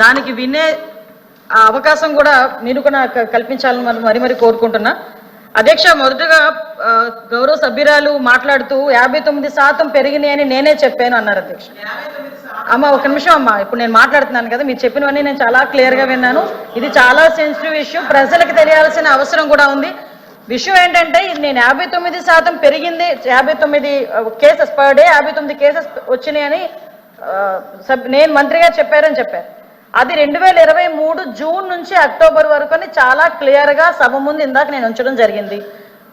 దానికి వినే అవకాశం కూడా మీరు కూడా కల్పించాలని మరి కోరుకుంటున్నా. అధ్యక్ష, మొదటగా గౌరవ సభ్యురాలు మాట్లాడుతూ 59% పెరిగినాయి అని నేనే చెప్పాను అన్నారు. అధ్యక్ష అమ్మ ఒక నిమిషం అమ్మ, ఇప్పుడు నేను మాట్లాడుతున్నాను కదా, మీరు చెప్పినవన్నీ నేను చాలా క్లియర్గా విన్నాను. ఇది చాలా సెన్సిటివ్ ఇష్యూ, ప్రజలకు తెలియాల్సిన అవసరం కూడా ఉంది. విషయం ఏంటంటే నేను 59% పెరిగింది, 59 కేసెస్ పర్ డే 59 కేసెస్ వచ్చినాయని నేను మంత్రిగా చెప్పారని చెప్పారు. అది 2023 జూన్ నుంచి అక్టోబర్ వరకు అని చాలా క్లియర్గా సభ ముందు ఇందాక నేను ఉంచడం జరిగింది.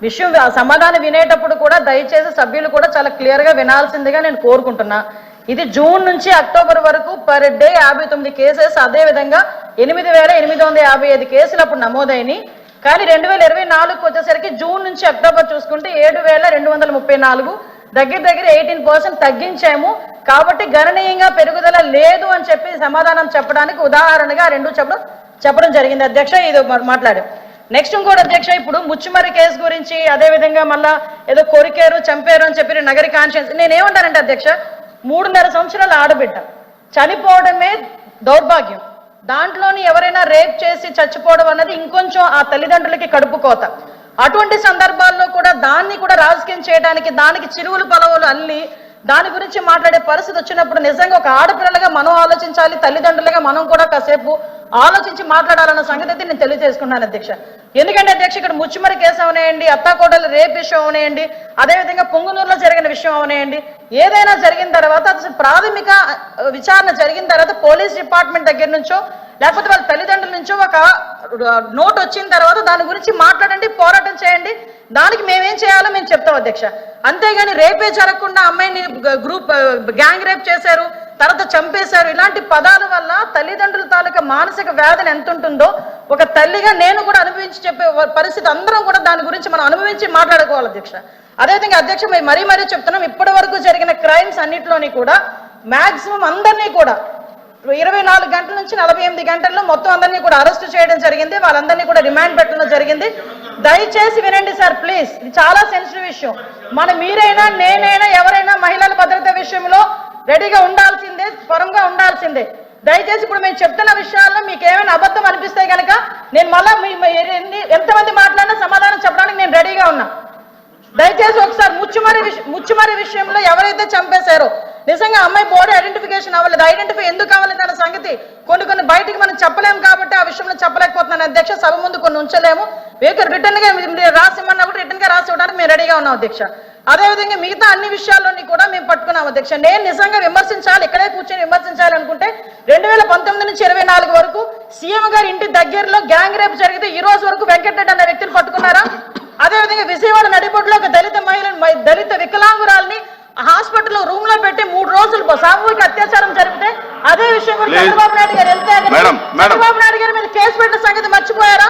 విషయం సమాధానం వినేటప్పుడు కూడా దయచేసి సభ్యులు కూడా చాలా క్లియర్గా వినాల్సిందిగా నేను కోరుకుంటున్నా. ఇది జూన్ నుంచి అక్టోబర్ వరకు పర్ డే 59 కేసెస్, అదేవిధంగా 8,855 కేసులు అప్పుడు నమోదైనవి. కానీ 2024 వచ్చేసరికి జూన్ నుంచి అక్టోబర్ చూసుకుంటే 7,234, దగ్గర 18% తగ్గించాము. కాబట్టి గణనీయంగా పెరుగుదల లేదు అని చెప్పి సమాధానం చెప్పడానికి ఉదాహరణగా రెండు చెప్పడం జరిగింది. అధ్యక్ష, ఇది మాట్లాడాం. నెక్స్ట్ ఇంకోటి అధ్యక్ష, ఇప్పుడు ముచ్చుమరి కేసు గురించి, అదేవిధంగా మళ్ళా ఏదో కొరికారు చంపారు అని చెప్పి నగరి కాన్షియన్స్, నేనేమంటానంటే అధ్యక్ష, 3.5 సంవత్సరాల ఆడబిడ్డ చనిపోవడమే దౌర్భాగ్యం. దాంట్లోని ఎవరైనా రేప్ చేసి చచ్చిపోవడం అన్నది ఇంకొంచెం ఆ తల్లిదండ్రులకి కడుపు కోత. అటువంటి సందర్భాల్లో కూడా దాన్ని కూడా రాజకీయం చేయడానికి, దానికి చిరువులు పలవులు అల్లి దాని గురించి మాట్లాడే పరిస్థితి వచ్చినప్పుడు నిజంగా ఒక ఆడపిల్లలుగా మనం ఆలోచించాలి, తల్లిదండ్రులుగా మనం కూడా కాసేపు ఆలోచించి మాట్లాడాలన్న సంగతి అయితే నేను తెలియజేసుకున్నాను అధ్యక్ష. ఎందుకంటే అధ్యక్ష, ఇక్కడ ముచ్చుమరి కేసు అవనేయండి, అత్తాకోడలు రేప్ విషయం అవనేయండి, అదేవిధంగా పొంగునూరులో జరిగిన విషయం అవనేయండి, ఏదైనా జరిగిన తర్వాత అసలు ప్రాథమిక విచారణ జరిగిన తర్వాత పోలీస్ డిపార్ట్మెంట్ దగ్గర నుంచో లేకపోతే వాళ్ళ తల్లిదండ్రుల నుంచో ఒక నోట్ వచ్చిన తర్వాత దాని గురించి మాట్లాడండి, పోరాటం చేయండి. దానికి మేమేం చేయాలో మేము చెప్తాం అధ్యక్ష. అంతేగాని రేపే జరగకుండా అమ్మాయిని గ్యాంగ్ రేప్ చేశారు, తర్వాత చంపేశారు, ఇలాంటి పదాల వల్ల తల్లిదండ్రుల తాలూకా మానసిక వేదన ఎంత ఉంటుందో ఒక తల్లిగా నేను కూడా అనుభవించి చెప్పే పరిస్థితి అందరం కూడా దాని గురించి మనం అనుభవించి మాట్లాడుకోవాలి అధ్యక్ష. అదేవిధంగా అధ్యక్ష, మరీ చెప్తున్నాం, ఇప్పటి వరకు జరిగిన క్రైమ్స్ అన్నింటిలోని కూడా మ్యాక్సిమం అందరినీ కూడా 24 గంటల నుంచి 48 గంటల్లో మొత్తం అందరినీ కూడా అరెస్ట్ చేయడం జరిగింది, వాళ్ళందరినీ కూడా రిమాండ్ పెట్టడం జరిగింది. దయచేసి వినండి సార్ ప్లీజ్, ఇది చాలా సెన్సిటివ్ విషయం. మీరైనా నేనైనా ఎవరైనా మహిళల భద్రత విషయంలో రెడీగా ఉండాల్సిందే, పరంగా ఉండాల్సిందే. దయచేసి ఇప్పుడు మేము చెప్తున్న విషయాల్లో మీకు ఏమైనా అబద్ధం అనిపిస్తే కనుక నేను మళ్ళా ఎంతమంది మాట్లాడినా సమాధానం చెప్పడానికి నేను రెడీగా ఉన్నా. దయచేసి ఒకసారి ముచ్చుమరి విషయంలో ఎవరైతే చంపేశారో నిజంగా అమ్మాయి బాడీ ఐడెంటిఫికేషన్ అవ్వలేదు, ఐడెంటిఫై ఎందుకు అవ్వలేదు అన్న సంగతి కొన్ని బయటికి మనం చెప్పలేము కాబట్టి ఆ విషయంలో చెప్పలేకపోతున్నాను అధ్యక్ష. సభ ముందు కొన్ని ఉంచలేము, రిటర్న్ గా రాసిమ్మన్నా కూడా రిటర్న్ గా రాసి ఇవ్వడానికి మేము రెడీగా ఉన్నాం అధ్యక్ష. అదేవిధంగా మిగతా అన్ని విషయాల్లోని కూడా మేము పట్టుకున్నాం అధ్యక్ష. నేను నిజంగా విమర్శించాలి, ఇక్కడే కూర్చొని విమర్శించాలి అనుకుంటే 2019 నుంచి 24 వరకు సీఎం గారి ఇంటి దగ్గరలో గ్యాంగ్ రేప్ జరిగితే ఈ రోజు వరకు వెంకటరెడ్డి అనే వ్యక్తిని పట్టుకున్నారా? అదేవిధంగా విజయవాడ నడిబొడ్డులో ఒక దళిత వికలాంగురాల్ని హాస్పిటల్లో రూమ్ లో పెట్టి 3 రోజులు సామూహిక అత్యాచారం జరిగితే అదే విషయం చంద్రబాబు నాయుడు గారు చంద్రబాబు నాయుడు గారి మీద కేసు పెట్టిన సంగతి మర్చిపోయారా?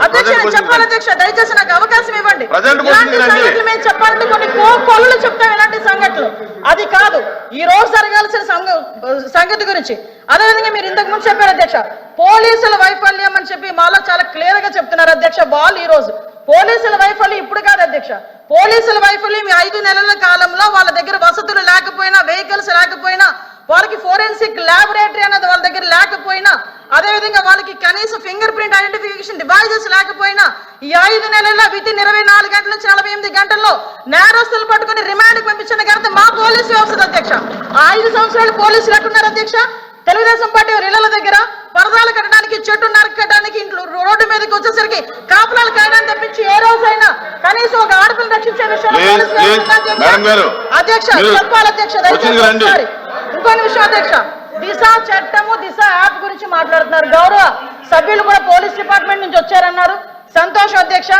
అధ్యక్ష చెప్పాలి అధ్యక్ష, దయచేసి నాకు అవకాశం ఇవ్వండి. ఇలాంటి సంగతులు మేము చెప్పాలంటే కొన్ని కొలులు చెప్తాం, ఇలాంటి సంఘటనలు అది కాదు ఈ రోజు జరగాల్సిన సంగతి గురించి. అదేవిధంగా మీరు ఇంతకు ముందు చెప్పారు అధ్యక్ష, పోలీసుల వైఫల్యం అని చెప్పి మాలో చాలా క్లియర్ గా చెప్తున్నారు అధ్యక్ష. వాళ్ళు ఈ రోజు పోలీసుల వైఫల్యం ఇప్పుడు కాదు అధ్యక్ష, పోలీసుల వైఫల్యం 5 నెలల కాలంలో వాళ్ళ దగ్గర వసతులు లేకపోయినా, వెహికల్స్ లేకపోయినా, వాళ్ళకి ఫోరెన్సిక్ ల్యాబొరేటరీ అనేది వాళ్ళ దగ్గర లేకపోయినా, అదేవిధంగా వాళ్ళకి కనీసం ఫింగర్ ప్రింట్ ఐడెంటిఫికేషన్ డివైజెస్ లేకపోయినా ఈ 5 నెలల్లో వితిన్ 24 గంటల నుంచి 48 గంటల్లో నేరస్తులు పట్టుకుని రిమాండ్కి పంపించిన ఘనత మా పోలీసు వ్యవస్థ అధ్యక్ష. 5 సంవత్సరాలు పోలీసులు ఎక్కడున్నారు అధ్యక్ష? తెలుగుదేశం పార్టీ ఇళ్ల దగ్గర పరదాలు కట్టడానికి, చెట్టు నరకడానికి, ఇంట్లో రోడ్డు మీదకి వచ్చేసరికి కాపులాలు కాయడానికి తప్పించి ఏ రోజైనా కనీసం ఒక ఆడపిల్లని రక్షించే విషయంలో అధ్యక్ష చెప్పాలి అధ్యక్ష. దయచేసి ఇంకొన్ని విషయం అధ్యక్ష, దిశ చట్టము, దిశ యాప్ గురించి మాట్లాడుతున్నారు. గౌరవ సభ్యులు కూడా పోలీస్ డిపార్ట్మెంట్ నుంచి వచ్చారన్నారు, సంతోషం అధ్యక్ష.